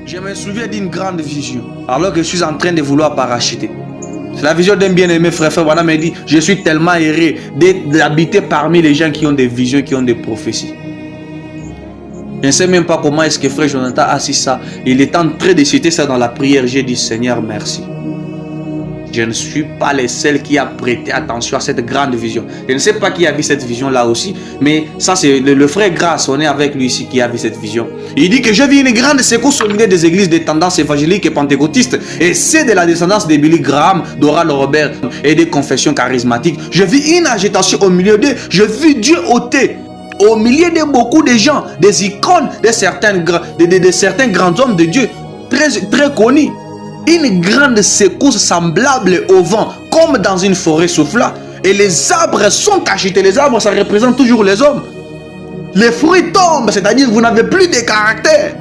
Je me souviens d'une grande vision, alors que je suis en train de vouloir parachuter. C'est la vision d'un bien-aimé frère Branham me dit, je suis tellement heureux d'habiter parmi les gens qui ont des visions, qui ont des prophéties. Je ne sais même pas comment est-ce que frère Jonathan a assis ça. Il est en train de citer ça dans la prière. J'ai dit, Seigneur, merci. Je ne suis pas le seul qui a prêté attention à cette grande vision. Je ne sais pas qui a vu cette vision-là aussi, mais ça c'est le frère Grasse, on est avec lui ici, qui a vu cette vision. Il dit que j'ai vu une grande secousse au milieu des églises des tendances évangéliques et pentecôtistes, et c'est de la descendance de Billy Graham, d'Oral Robert et des confessions charismatiques. Je vis une agitation au milieu d'eux, je vis Dieu ôter au milieu de beaucoup de gens, des icônes, de certains grands hommes de Dieu, très connus. Une grande secousse semblable au vent, comme dans une forêt soufflant. Et les arbres sont agités. Les arbres, ça représente toujours les hommes. Les fruits tombent, c'est-à-dire que vous n'avez plus de caractère.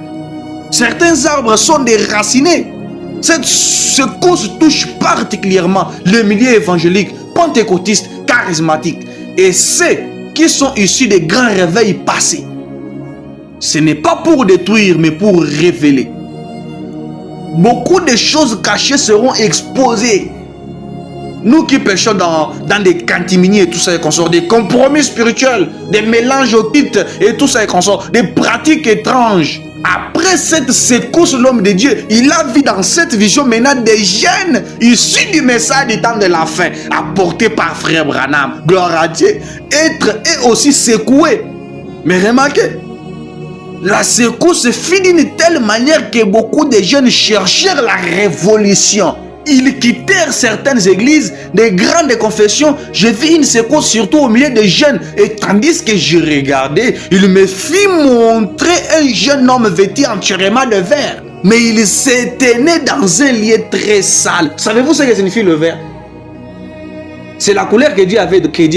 Certains arbres sont déracinés. Cette secousse touche particulièrement le milieu évangélique, pentecôtiste, charismatique. Et ceux qui sont issus des grands réveils passés. Ce n'est pas pour détruire, mais pour révéler. Beaucoup de choses cachées seront exposées. Nous qui pêchons dans des cantiminiers et tout ça et qu'on sort, des compromis spirituels, des mélanges occultes et tout ça et qu'on sort, des pratiques étranges. Après cette secousse, l'homme de Dieu, il a vu dans cette vision maintenant des jeunes issus du message du temps de la fin, apportés par frère Branham, gloire à Dieu, être eux aussi secoués. Mais remarquez, la secousse fit d'une telle manière que beaucoup de jeunes cherchèrent la révolution. Ils quittèrent certaines églises, des grandes confessions. Je vis une secousse surtout au milieu des jeunes. Et tandis que je regardais, il me fit montrer un jeune homme vêtu entièrement de vert. Mais il se tenait dans un lieu très sale. Savez-vous ce que signifie le vert? C'est la couleur que Dieu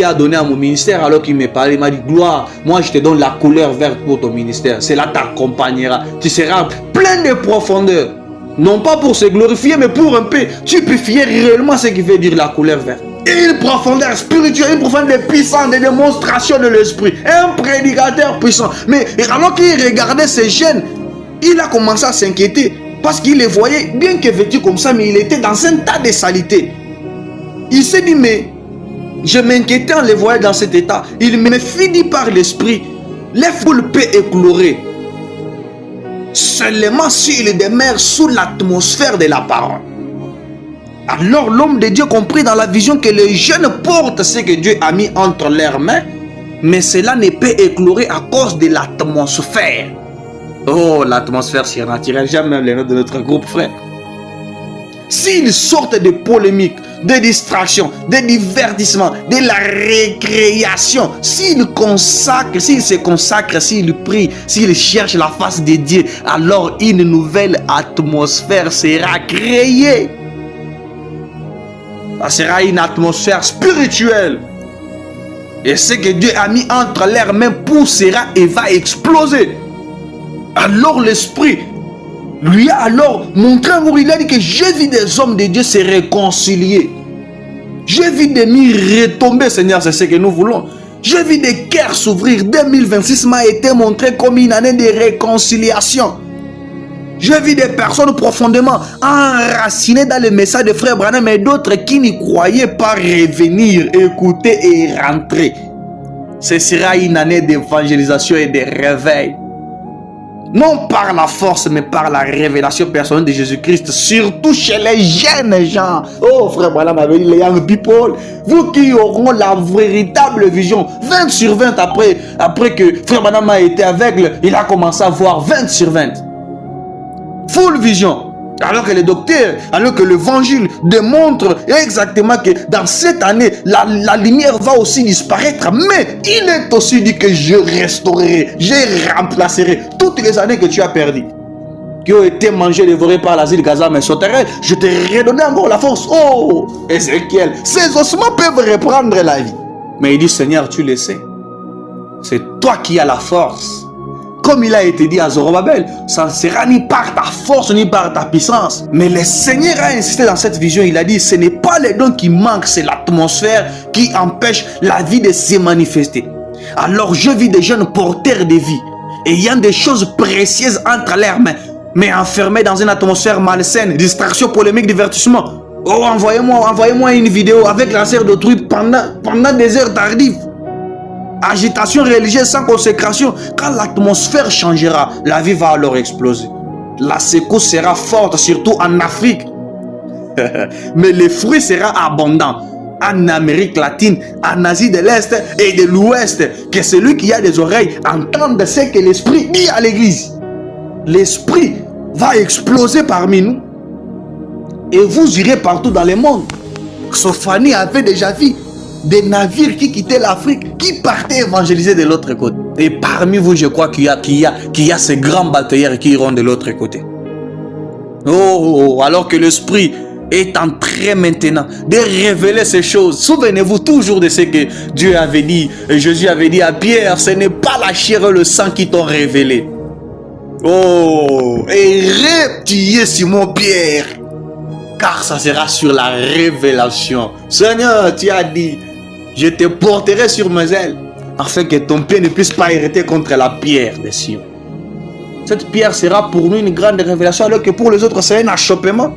a donnée à mon ministère alors qu'il me parlait. Il m'a dit, gloire, moi je te donne la couleur verte pour ton ministère. Cela t'accompagnera. Tu seras plein de profondeur. Non pas pour se glorifier, mais pour un peu typifier réellement ce qui veut dire la couleur verte. Une profondeur spirituelle, une profondeur puissante, des démonstrations de l'esprit. Un prédicateur puissant. Mais alors qu'il regardait ces jeunes, il a commencé à s'inquiéter. Parce qu'il les voyait, bien que vêtus comme ça, mais il était dans un tas de saleté. Il s'est dit, mais je m'inquiétais en les voyant dans cet état. Il me fit dire par l'esprit, les foules peuvent éclore seulement s'ils demeurent sous l'atmosphère de la parole. Alors l'homme de Dieu comprit dans la vision que les jeunes portent ce que Dieu a mis entre leurs mains, mais cela ne peut éclore à cause de l'atmosphère. Oh, l'atmosphère surnaturelle, j'aime même les notes de notre groupe, frère. S'ils sortent de polémiques, de distractions, de divertissements, de la récréation, s'ils se consacrent, s'ils prient, s'ils cherchent la face de Dieu, alors une nouvelle atmosphère sera créée. Ça sera une atmosphère spirituelle. Et ce que Dieu a mis entre leurs mains poussera et va exploser. Alors l'esprit lui a alors montré un jour, il a dit que j'ai vu des hommes de Dieu se réconcilier. J'ai vu des murs retomber, Seigneur, c'est ce que nous voulons. J'ai vu des cœurs s'ouvrir. 2026 m'a été montré comme une année de réconciliation. J'ai vu des personnes profondément enracinées dans le message de frère Branham et d'autres qui n'y croyaient pas revenir, écouter et rentrer. Ce sera une année d'évangélisation et de réveil. Non par la force, mais par la révélation personnelle de Jésus-Christ, surtout chez les jeunes gens. Oh, frère Branham avait dit, les young people, vous qui auront la véritable vision, 20 sur 20 après que frère Branham a été aveugle, il a commencé à voir 20 sur 20. Full vision. Alors que les docteurs, alors que l'évangile démontre exactement que dans cette année, la lumière va aussi disparaître. Mais il est aussi dit que je restaurerai, je remplacerai toutes les années que tu as perdues, qui ont été mangées, dévorées par l'asile Gaza, mais sauterelles. Je te redonne encore la force. Oh, Ézéchiel, ces ossements peuvent reprendre la vie. Mais il dit, Seigneur, tu le sais. C'est toi qui as la force. Comme il a été dit à Zorobabel, ça ne sera ni par ta force ni par ta puissance. Mais le Seigneur a insisté dans cette vision. Il a dit, ce n'est pas les dons qui manquent, c'est l'atmosphère qui empêche la vie de se manifester. Alors je vis des jeunes porteurs de vie, ayant des choses précieuses entre leurs mains. mais enfermés dans une atmosphère malsaine, distraction, polémique, divertissement. Oh, envoyez-moi une vidéo avec la sœur d'autrui pendant des heures tardives. Agitation religieuse sans consécration. Quand l'atmosphère changera, la vie va alors exploser. La secousse sera forte, surtout en Afrique. Mais le fruit sera abondant. En Amérique latine, en Asie de l'Est et de l'Ouest. Que celui qui a des oreilles entende ce que l'Esprit dit à l'Église. L'Esprit va exploser parmi nous. Et vous irez partout dans le monde. Sophanie avait déjà vu des navires qui quittaient l'Afrique, qui partaient évangéliser de l'autre côté. Et parmi vous, je crois qu'il y a ces grands batailleurs qui iront de l'autre côté. Oh, alors que l'Esprit est en train maintenant de révéler ces choses. Souvenez-vous toujours de ce que Dieu avait dit, et Jésus avait dit à Pierre, ce n'est pas la chair et le sang qui t'ont révélé. Oh, et retirez Simon Pierre, car ça sera sur la révélation. Seigneur, tu as dit, je te porterai sur mes ailes, afin que ton pied ne puisse pas hériter contre la pierre de Sion. Cette pierre sera pour nous une grande révélation, alors que pour les autres, c'est un achoppement.